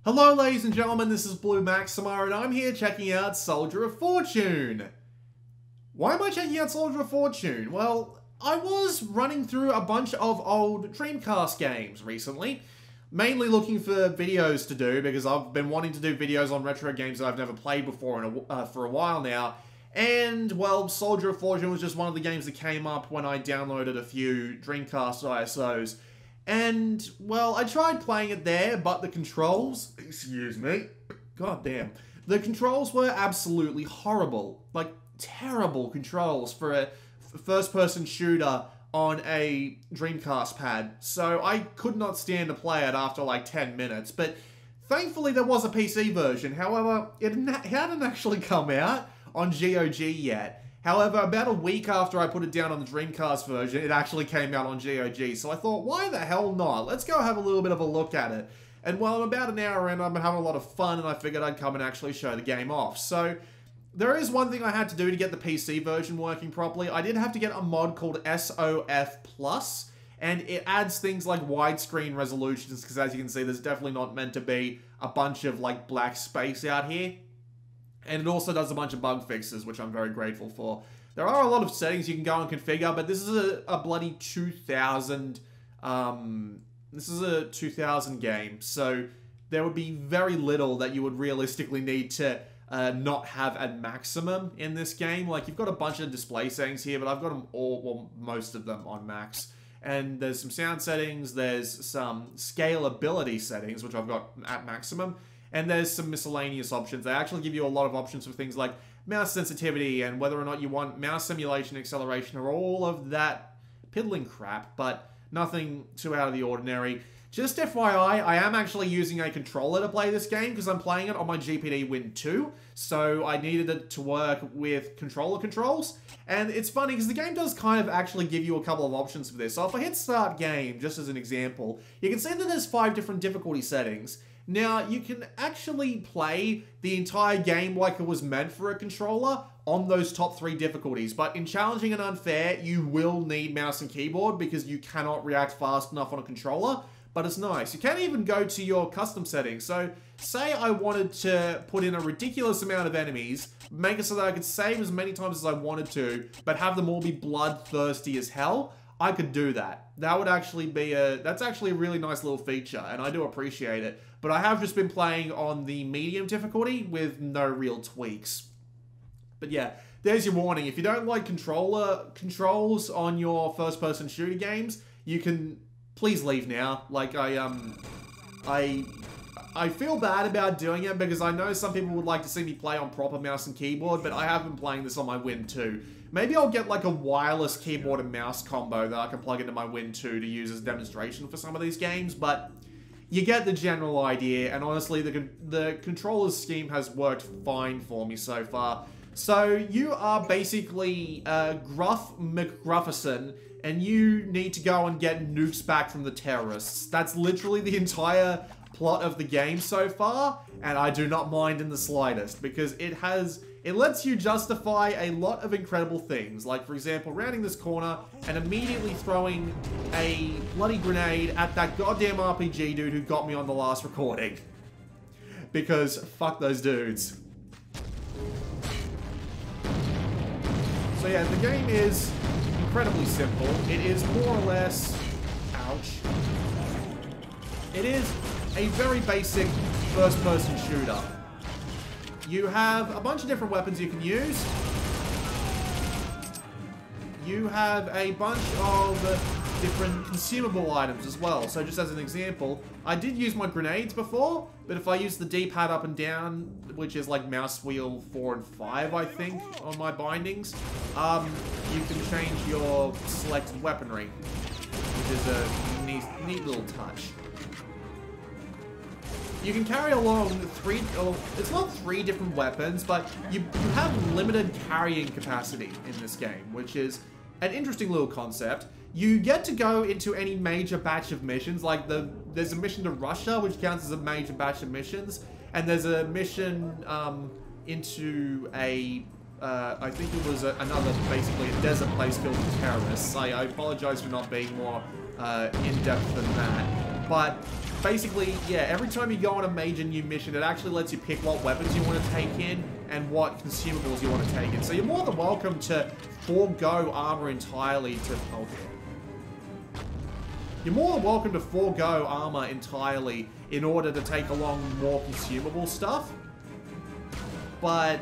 Hello ladies and gentlemen, this is Blue Maxima and I'm here checking out Soldier of Fortune. Why am I checking out Soldier of Fortune? Well, I was running through a bunch of old Dreamcast games recently, mainly looking for videos to do because I've been wanting to do videos on retro games that I've never played before for a while now. And, well, Soldier of Fortune was just one of the games that came up when I downloaded a few Dreamcast ISOs. And, well, I tried playing it there, but the controls, excuse me, god damn, the controls were absolutely horrible. Like, terrible controls for a first-person shooter on a Dreamcast pad. So I could not stand to play it after like 10 minutes, but thankfully there was a PC version. However, it hadn't actually come out on GOG yet. However, about a week after I put it down on the Dreamcast version, it actually came out on GOG. So I thought, why the hell not? Let's go have a little bit of a look at it. And well, I'm about an hour in, I'm having a lot of fun, and I figured I'd come and actually show the game off. So there is one thing I had to do to get the PC version working properly. I did have to get a mod called SOF+, and it adds things like widescreen resolutions, because as you can see, there's definitely not meant to be a bunch of like black space out here. And it also does a bunch of bug fixes, which I'm very grateful for. There are a lot of settings you can go and configure, but this is a bloody 2000, this is a 2000 game, so there would be very little that you would realistically need to not have at maximum in this game. Like, you've got a bunch of display settings here, but I've got them all, well, most of them on max. And there's some sound settings, there's some scalability settings, which I've got at maximum. And there's some miscellaneous options. They actually give you a lot of options for things like mouse sensitivity and whether or not you want mouse simulation, acceleration, or all of that piddling crap, but nothing too out of the ordinary. Just FYI, I am actually using a controller to play this game because I'm playing it on my GPD Win 2, so I needed it to work with controller controls. And it's funny because the game does kind of actually give you a couple of options for this. So if I hit Start Game, just as an example, you can see that there's 5 different difficulty settings. Now, you can actually play the entire game like it was meant for a controller on those top 3 difficulties, but in challenging and unfair, you will need mouse and keyboard because you cannot react fast enough on a controller, but it's nice. You can even go to your custom settings. So, say I wanted to put in a ridiculous amount of enemies, make it so that I could save as many times as I wanted to, but have them all be bloodthirsty as hell, I could do that. That would actually be that's actually a really nice little feature, and I do appreciate it. But I have just been playing on the medium difficulty with no real tweaks. But yeah, there's your warning. If you don't like controls on your first-person shooter games, you can please leave now. Like, I feel bad about doing it because I know some people would like to see me play on proper mouse and keyboard, but I have been playing this on my Win 2. Maybe I'll get like a wireless keyboard and mouse combo that I can plug into my Win 2 to use as a demonstration for some of these games, but you get the general idea, and honestly, the controller's scheme has worked fine for me so far. So, you are basically Gruff McGrufferson, and you need to go and get nukes back from the terrorists. That's literally the entire plot of the game so far, and I do not mind in the slightest, because it lets you justify a lot of incredible things, like, for example, rounding this corner and immediately throwing a bloody grenade at that goddamn RPG dude who got me on the last recording. Because, fuck those dudes. So yeah, the game is incredibly simple. It is more or less... Ouch. It is a very basic first-person shooter. You have a bunch of different weapons you can use. You have a bunch of different consumable items as well. So just as an example, I did use my grenades before, but if I use the D-pad up and down, which is like mouse wheel 4 and 5, I think, on my bindings, you can change your selected weaponry, which is a neat little touch. You can carry along it's not 3 different weapons, but you have limited carrying capacity in this game, which is an interesting little concept. You get to go into any major batch of missions, like there's a mission to Russia, which counts as a major batch of missions, and there's a mission into a, I think it was another, basically a desert place filled with terrorists. I apologize for not being more in-depth than that, but basically, yeah, every time you go on a major new mission, it actually lets you pick what weapons you want to take in and what consumables you want to take in. So you're more than welcome to forego armor entirely to... Oh, you're more than welcome to forego armor entirely in order to take along more consumable stuff. But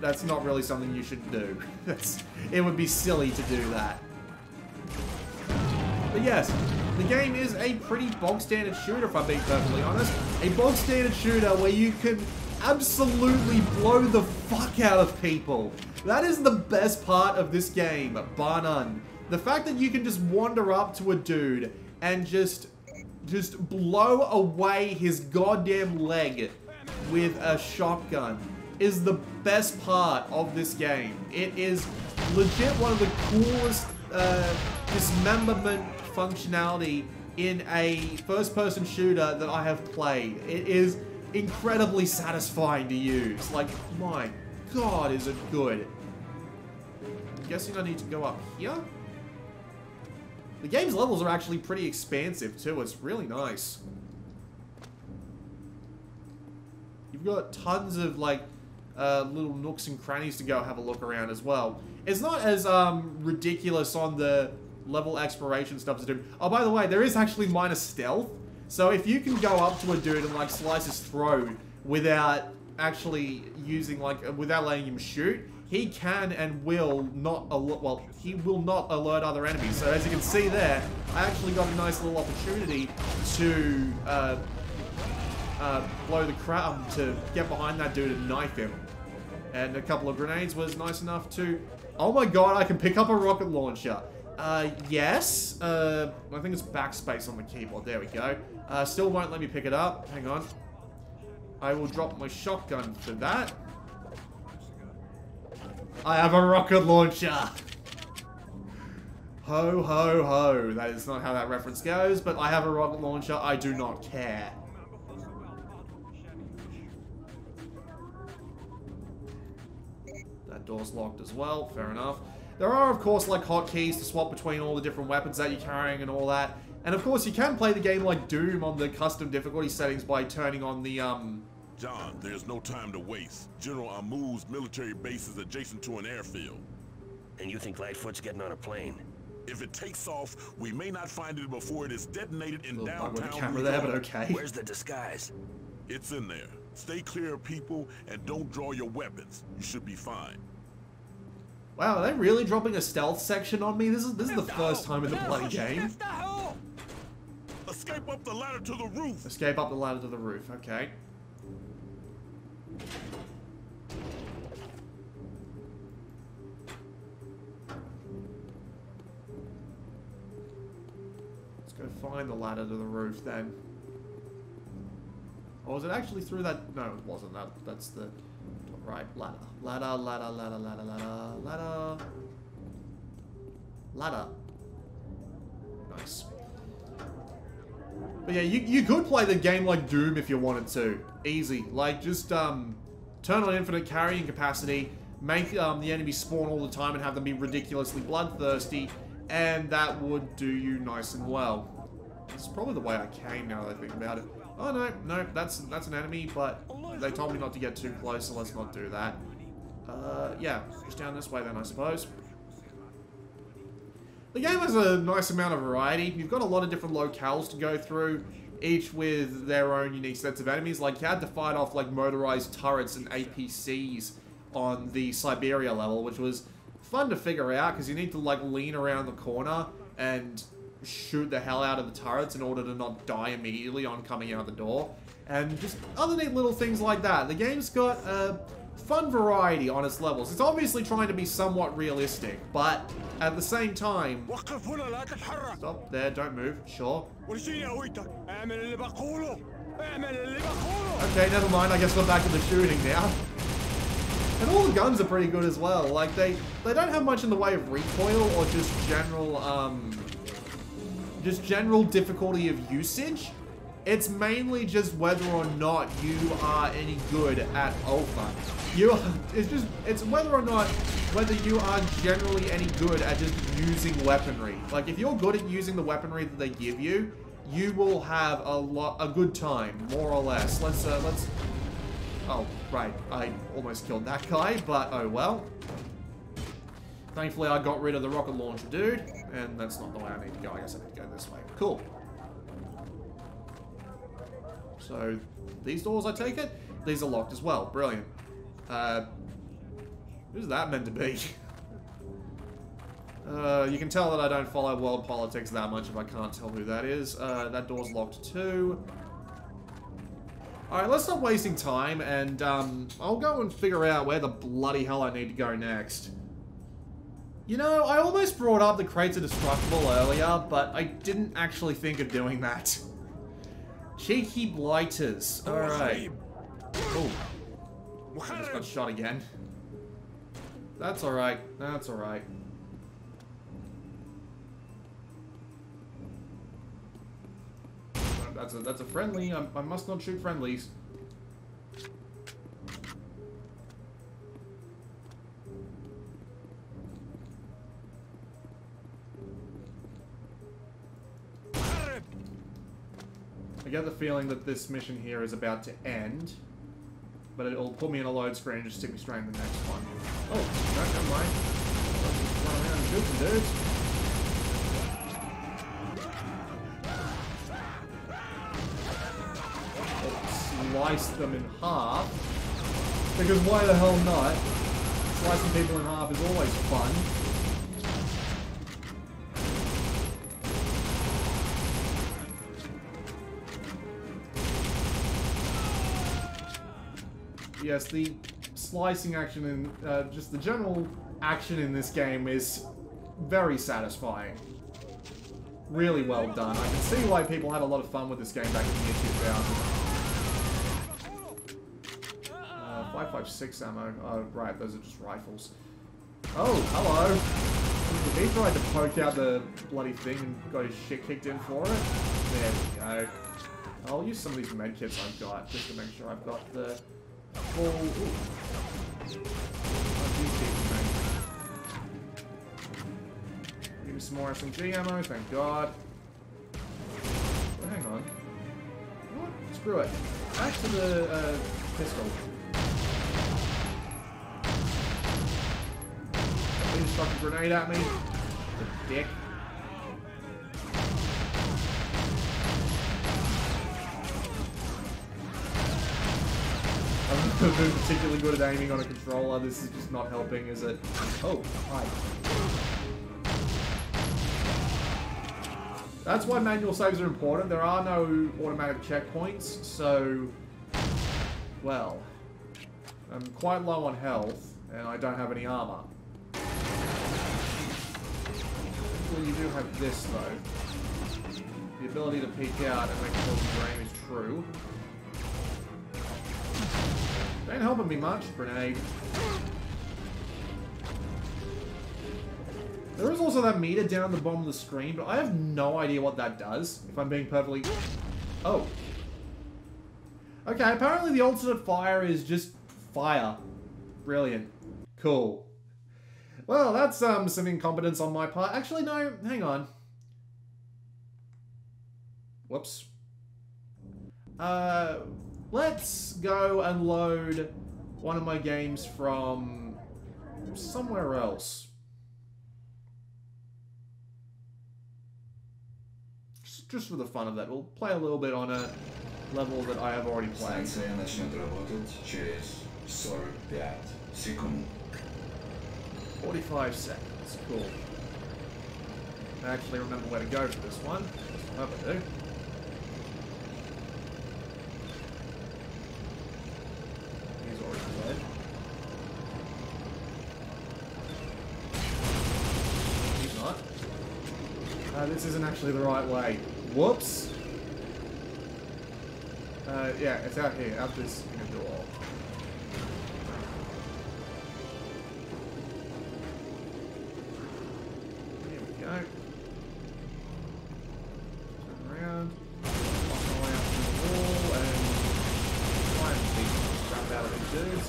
that's not really something you should do. It would be silly to do that. But yes, the game is a pretty bog-standard shooter, if I'm being perfectly honest. A bog-standard shooter where you can absolutely blow the fuck out of people. That is the best part of this game, bar none. The fact that you can just wander up to a dude and just blow away his goddamn leg with a shotgun is the best part of this game. It is legit one of the coolest dismemberment functionality in a first-person shooter that I have played. It is incredibly satisfying to use. Like, my god, is it good. I'm guessing I need to go up here? The game's levels are actually pretty expansive too. It's really nice. You've got tons of like little nooks and crannies to go have a look around as well. It's not as ridiculous on the level exploration stuff to do. Oh, by the way, there is actually minus stealth. So if you can go up to a dude and like slice his throat without actually using like, without letting him shoot, he can and will not alert, well, he will not alert other enemies. So as you can see there, I actually got a nice little opportunity to blow the crowd, to get behind that dude and knife him. And a couple of grenades was nice enough to... Oh my god, I can pick up a rocket launcher. Yes. I think it's backspace on the keyboard. There we go. Still won't let me pick it up. Hang on. I will drop my shotgun for that. I have a rocket launcher. Ho, ho, ho. That is not how that reference goes, but I have a rocket launcher. I do not care. That door's locked as well. Fair enough. There are, of course, like hotkeys to swap between all the different weapons that you're carrying and all that. And of course, you can play the game like Doom on the custom difficulty settings by turning on the, John, there's no time to waste. General Amu's military base is adjacent to an airfield. And you think Lightfoot's getting on a plane? If it takes off, we may not find it before it is detonated in little bug with downtown. the camera there, but okay. Where's the disguise? It's in there. Stay clear of people and don't draw your weapons. You should be fine. Wow, are they really dropping a stealth section on me? This is the first time in the bloody game. Escape up the ladder to the roof. Escape up the ladder to the roof. Okay. Let's go find the ladder to the roof then. Or was it actually through that? No, it wasn't. That's the right ladder. Ladder, ladder, ladder, ladder, ladder, ladder. Ladder. Nice. But yeah, you could play the game like Doom if you wanted to. Easy. Like, just turn on infinite carrying capacity, make the enemy spawn all the time and have them be ridiculously bloodthirsty, and that would do you nice and well. This is probably the way I came now that I think about it. Oh no, no, that's an enemy, but they told me not to get too close, so let's not do that. Yeah, just down this way then, I suppose. The game has a nice amount of variety. You've got a lot of different locales to go through, each with their own unique sets of enemies. Like, you had to fight off, like, motorized turrets and APCs on the Siberia level, which was fun to figure out, because you need to, like, lean around the corner and shoot the hell out of the turrets in order to not die immediately on coming out the door. And just other neat little things like that. The game's got a fun variety on its levels. It's obviously trying to be somewhat realistic, but at the same time... Stop there, don't move, sure. Okay, never mind, I guess we're back to the shooting now. And all the guns are pretty good as well. Like, they don't have much in the way of recoil or just general difficulty of usage. It's mainly just whether or not you are any good at Alpha. It's whether or not, whether you are generally any good at just using weaponry. Like, if you're good at using the weaponry that they give you, you will have a good time, more or less. Let's. Oh, right. I almost killed that guy, but oh well. Thankfully, I got rid of the rocket launcher dude, and that's not the way I need to go. I guess I need to go this way. Cool. So, these doors, I take it? These are locked as well. Brilliant. Who's that meant to be? You can tell that I don't follow world politics that much if I can't tell who that is. That door's locked too. Alright, let's stop wasting time, and I'll go and figure out where the bloody hell I need to go next. You know, I almost brought up the crates are destructible earlier, but I didn't actually think of doing that. Cheeky blighters. Alright. Oh. I just got shot again. That's alright. That's alright. That's a friendly. I must not shoot friendlies. I get the feeling that this mission here is about to end, but it'll put me in a load screen and just stick me straight in the next one. Oh, no, never mind. I'll just run around and shoot some dudes. Slice them in half, because why the hell not? Slicing people in half is always fun. Yes, the slicing action and just the general action in this game is very satisfying. Really well done. I can see why people had a lot of fun with this game back in the year 2000. 5.56 ammo. Oh, right, those are just rifles. Oh, hello! He tried to poke out the bloody thing and got his shit kicked in for it. There we go. I'll use some of these medkits I've got, just to make sure I've got the full... Ooh. Give me some more SMG ammo, thank God. Oh, hang on. You know what? Screw it. Back to the pistol. He just stuck a grenade at me. The dick. I've never been particularly good at aiming on a controller. This is just not helping, is it? Oh, hi. That's why manual saves are important. There are no automatic checkpoints, so... Well... I'm quite low on health, and I don't have any armor. Well, you do have this, though. The ability to peek out and make sure the aim is true. They ain't helping me much, grenade. There is also that meter down the bottom of the screen, but I have no idea what that does, if I'm being perfectly... Oh. Okay, apparently the alternate fire is just fire. Brilliant. Cool. Well, that's some incompetence on my part. Actually, no, hang on. Whoops. Let's go and load one of my games from somewhere else. Just for the fun of that. We'll play a little bit on a level that I have already played. 45 seconds. Cool. I actually remember where to go for this one. I hope I do. He's already dead. He's not. This isn't actually the right way. Whoops. Yeah, it's out here, out this inner door. Here we go. Turn around. Walk my way up to the wall and try and beat the crap out of these dudes.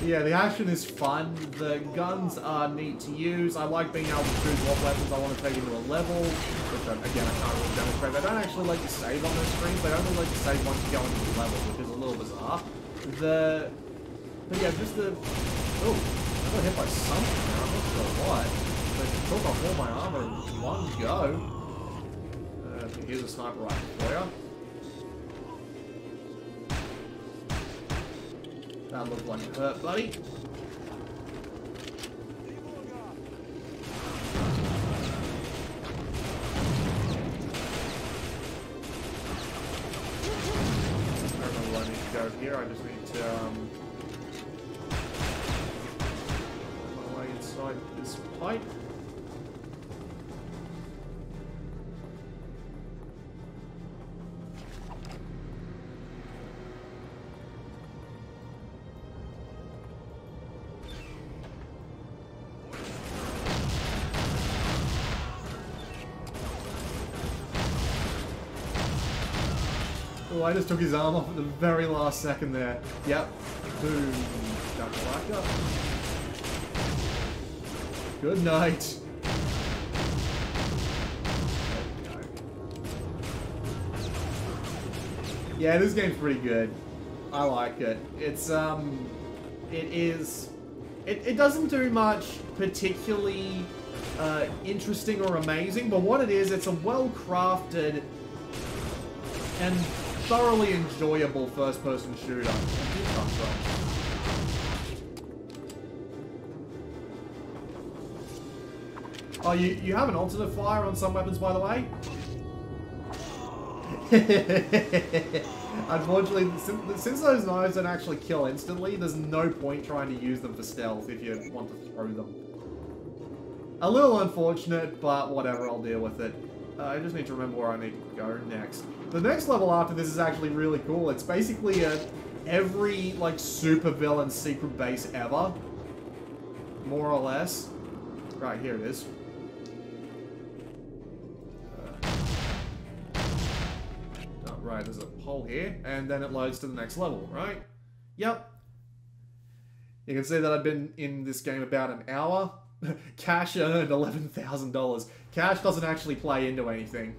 Yeah, the action is fun. The guns are neat to use. I like being able to choose what weapons I want to take into a level, which again I can't really demonstrate. They don't actually like to save on those screens. They only like to save once you go into the level, which is a little bizarre. But yeah, just the... Oh, I got hit by something there. I'm not sure what. They took off all my armor in one go. Here's a sniper rifle for you. That looked like it hurt, buddy. I don't know where I need to go here. I just need to find my way inside this pipe. Oh, I just took his arm off at the very last second there. Yep. Boom. Shakalaka. Good night. Yeah, this game's pretty good. I like it. It's, it doesn't do much particularly interesting or amazing, but what it is, it's a well-crafted and thoroughly enjoyable first-person shooter. Where did you come from? Oh, you have an alternate fire on some weapons, by the way? Unfortunately, since those knives don't actually kill instantly, there's no point trying to use them for stealth if you want to throw them. A little unfortunate, but whatever, I'll deal with it. I just need to remember where I need to go next. The next level after this is actually really cool. It's basically every, like, super villain secret base ever. More or less. Right, here it is. Right, there's a hole here, and then it loads to the next level, right? Yep. You can see that I've been in this game about an hour. Cash earned $11,000. Cash doesn't actually play into anything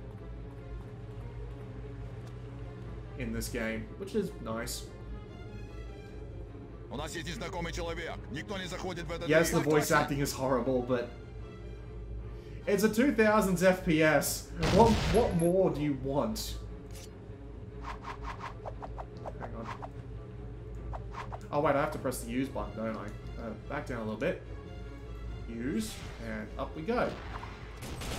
in this game, which is nice. Yes, the voice acting is horrible, but it's a 2000s FPS. What more do you want? Hang on. Oh wait, I have to press the use button, don't I? Back down a little bit. Use, and up we go.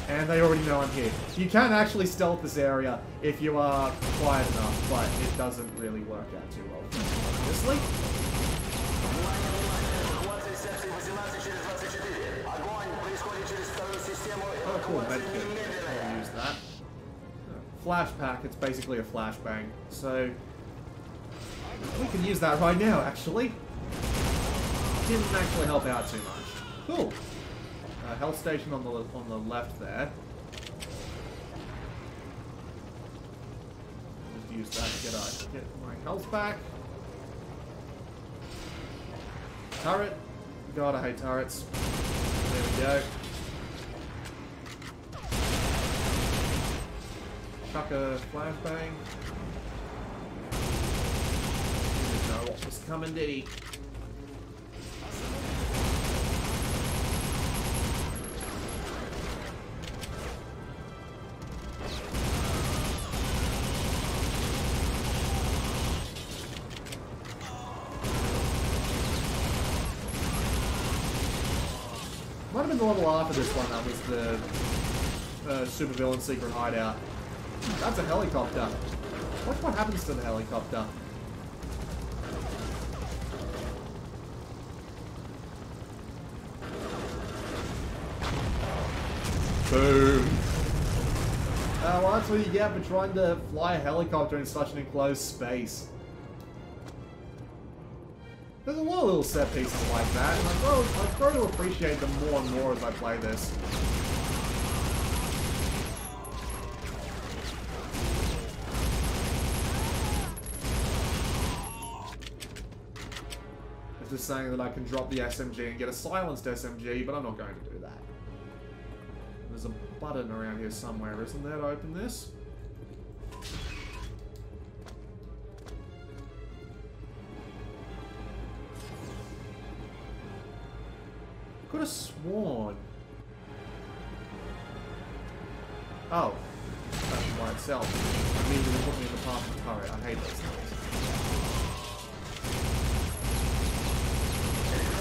And they already know I'm here. You can actually stealth this area if you are quiet enough, but it doesn't really work out too well, obviously. Oh cool, medkit. I'll use that. Flash pack, it's basically a flashbang. So, we can use that right now, actually. Didn't actually help out too much. Cool. Health station on the left there. Just use that to get my health back. Turret. God, I hate turrets. There we go. Chuck a flashbang. Didn't know what was coming, did he? Might have been the level after this one that was the supervillain secret hideout. That's a helicopter. What happens to the helicopter? Boom. Well, that's what you get for trying to fly a helicopter in such an enclosed space. There's a lot of little set pieces like that, and I've grown to appreciate them more and more as I play this. just saying that I can drop the SMG and get a silenced SMG, but I'm not going to do that. There's a button around here somewhere, isn't there, to open this? Could have sworn. Oh. That's by itself. Immediately put me in the path of the turret. I hate those things.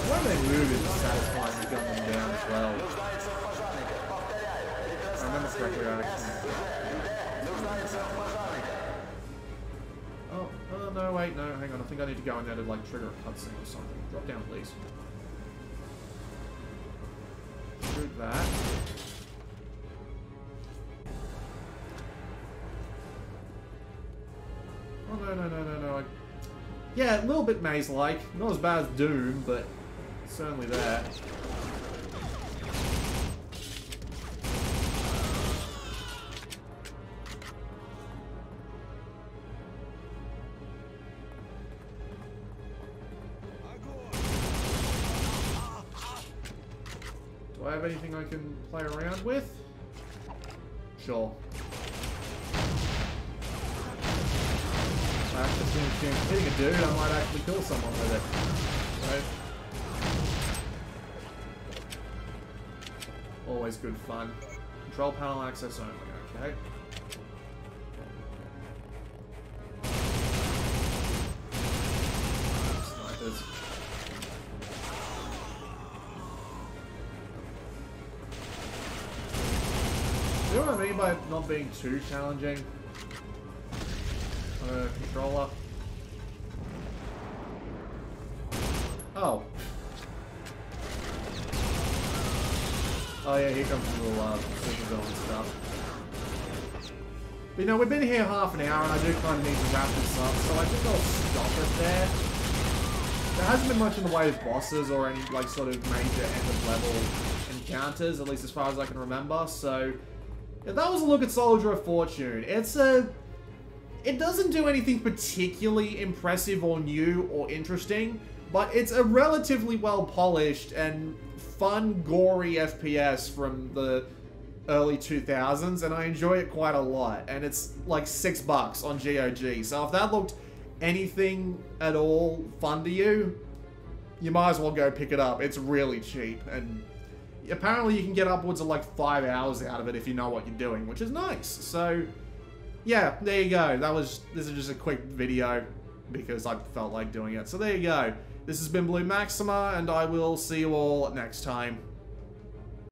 The way they move is satisfying to gun them down as well. I remember correctly, Oh, no, wait, no, hang on. I think I need to go in there to, like, trigger a cutscene or something. Drop down, please. Shoot that. Oh, no. Yeah, a little bit maze-like. Not as bad as Doom, but certainly there. Do I have anything I can play around with? Sure. I actually think if I'm hitting a dude, I might actually kill someone with it. Right? Always good fun. Control panel access only, okay. Snipers. You know what I mean by not being too challenging? Controller. Oh. Oh yeah, here comes the little super villain stuff. But you know, we've been here half an hour and I do kind of need to wrap this up, so I think I'll stop it there. There hasn't been much in the way of bosses or any like sort of major end of level encounters, at least as far as I can remember, so yeah, that was a look at Soldier of Fortune. It doesn't do anything particularly impressive or new or interesting, but it's a relatively well-polished and fun, gory FPS from the early 2000s, and I enjoy it quite a lot, and it's like $6 on GOG, so if that looked anything at all fun to you, you might as well go pick it up. It's really cheap, and apparently you can get upwards of like 5 hours out of it if you know what you're doing, which is nice, so yeah, there you go. This is just a quick video because I felt like doing it. So there you go. This has been Blue Maxima, and I will see you all next time.